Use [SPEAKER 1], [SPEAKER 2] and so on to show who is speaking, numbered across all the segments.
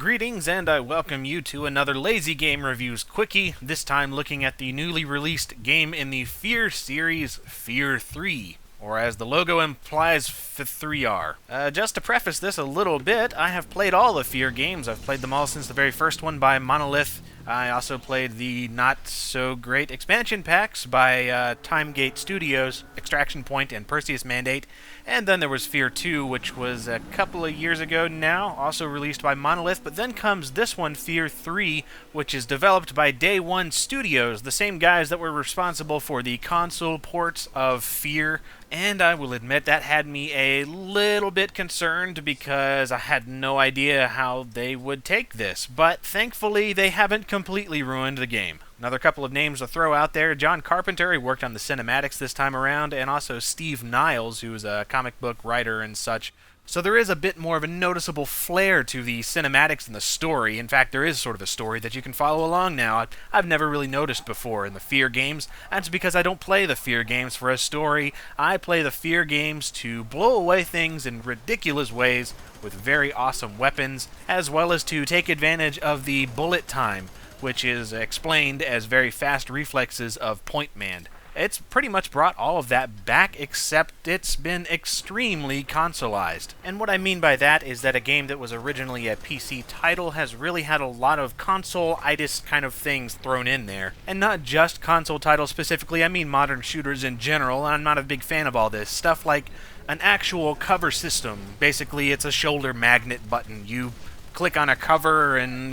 [SPEAKER 1] Greetings, and I welcome you to another Lazy Game Reviews Quickie, this time looking at the newly released game in the Fear series, Fear 3, or as the logo implies, F3R. Just to preface this a little bit, I have played all the Fear games. I've played them all since the very first one by Monolith. I also played the not-so-great expansion packs by Timegate Studios, Extraction Point, and Perseus Mandate. And then there was Fear 2, which was a couple of years ago now, also released by Monolith. But then comes this one, Fear 3, which is developed by Day One Studios, the same guys that were responsible for the console ports of Fear. And I will admit that had me a little bit concerned because I had no idea how they would take this. But thankfully, they haven't completely ruined the game. Another couple of names to throw out there. John Carpenter, who worked on the cinematics this time around, and also Steve Niles, who is a comic book writer and such. So there is a bit more of a noticeable flair to the cinematics and the story. In fact, there is sort of a story that you can follow along now. I've never really noticed before in the Fear games. That's because I don't play the Fear games for a story. I play the Fear games to blow away things in ridiculous ways with very awesome weapons, as well as to take advantage of the bullet time, which is explained as very fast reflexes of Point Man. It's pretty much brought all of that back, except it's been extremely consoleized. And what I mean by that is that a game that was originally a PC title has really had a lot of console-itis kind of things thrown in there. And not just console titles specifically, I mean modern shooters in general, and I'm not a big fan of all this. Stuff like an actual cover system. Basically, it's a shoulder magnet button. You click on a cover and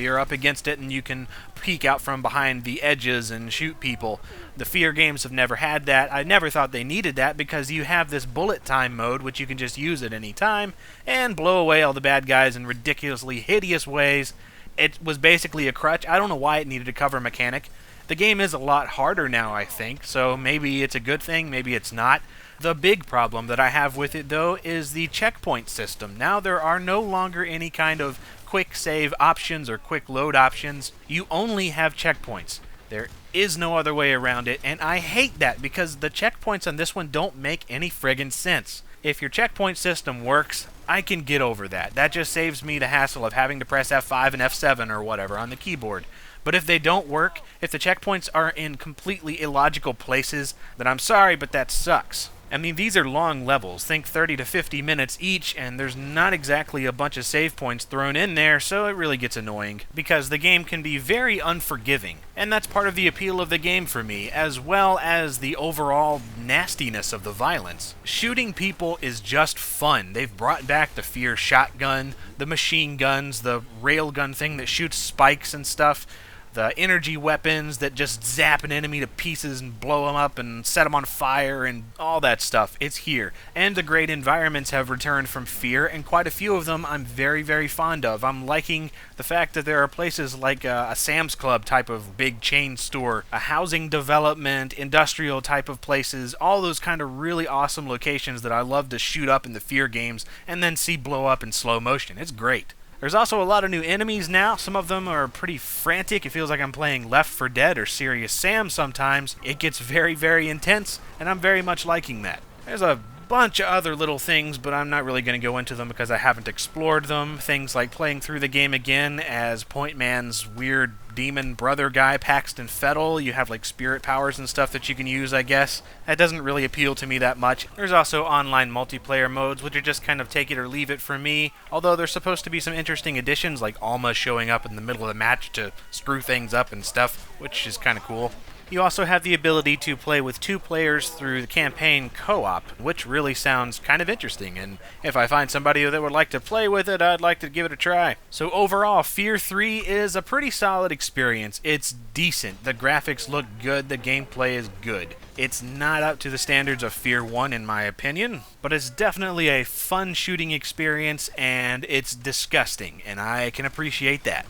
[SPEAKER 1] you're up against it and you can peek out from behind the edges and shoot people. The Fear games have never had that. I never thought they needed that because you have this bullet time mode which you can just use at any time and blow away all the bad guys in ridiculously hideous ways. It was basically a crutch. I don't know why it needed a cover mechanic. The game is a lot harder now, I think, so maybe it's a good thing, maybe it's not. The big problem that I have with it, though, is the checkpoint system. Now there are no longer any kind of quick save options or quick load options. You only have checkpoints. There is no other way around it, and I hate that because the checkpoints on this one don't make any friggin' sense. If your checkpoint system works, I can get over that. That just saves me the hassle of having to press F5 and F7 or whatever on the keyboard. But if they don't work, if the checkpoints are in completely illogical places, then I'm sorry, but that sucks. I mean, these are long levels, think 30 to 50 minutes each, and there's not exactly a bunch of save points thrown in there, so it really gets annoying, because the game can be very unforgiving. And that's part of the appeal of the game for me, as well as the overall nastiness of the violence. Shooting people is just fun. They've brought back the Fear shotgun, the machine guns, the railgun thing that shoots spikes and stuff, the energy weapons that just zap an enemy to pieces and blow them up and set them on fire and all that stuff. It's here. And the great environments have returned from Fear, and quite a few of them I'm very, very fond of. I'm liking the fact that there are places like a Sam's Club type of big chain store, a housing development, industrial type of places, all those kind of really awesome locations that I love to shoot up in the Fear games and then see blow up in slow motion. It's great. There's also a lot of new enemies now. Some of them are pretty frantic. It feels like I'm playing Left 4 Dead or Serious Sam sometimes. It gets very, very intense, and I'm very much liking that. There's a bunch of other little things, but I'm not really going to go into them because I haven't explored them. Things like playing through the game again as Point Man's weird demon brother guy, Paxton Fettel. You have like spirit powers and stuff that you can use, I guess. That doesn't really appeal to me that much. There's also online multiplayer modes, which are just kind of take it or leave it for me, although there's supposed to be some interesting additions, like Alma showing up in the middle of the match to screw things up and stuff, which is kind of cool. You also have the ability to play with 2 players through the campaign co-op, which really sounds kind of interesting, and if I find somebody that would like to play with it, I'd like to give it a try. So overall, Fear 3 is a pretty solid experience. It's decent. The graphics look good. The gameplay is good. It's not up to the standards of Fear 1 in my opinion, but it's definitely a fun shooting experience, and it's disgusting, and I can appreciate that.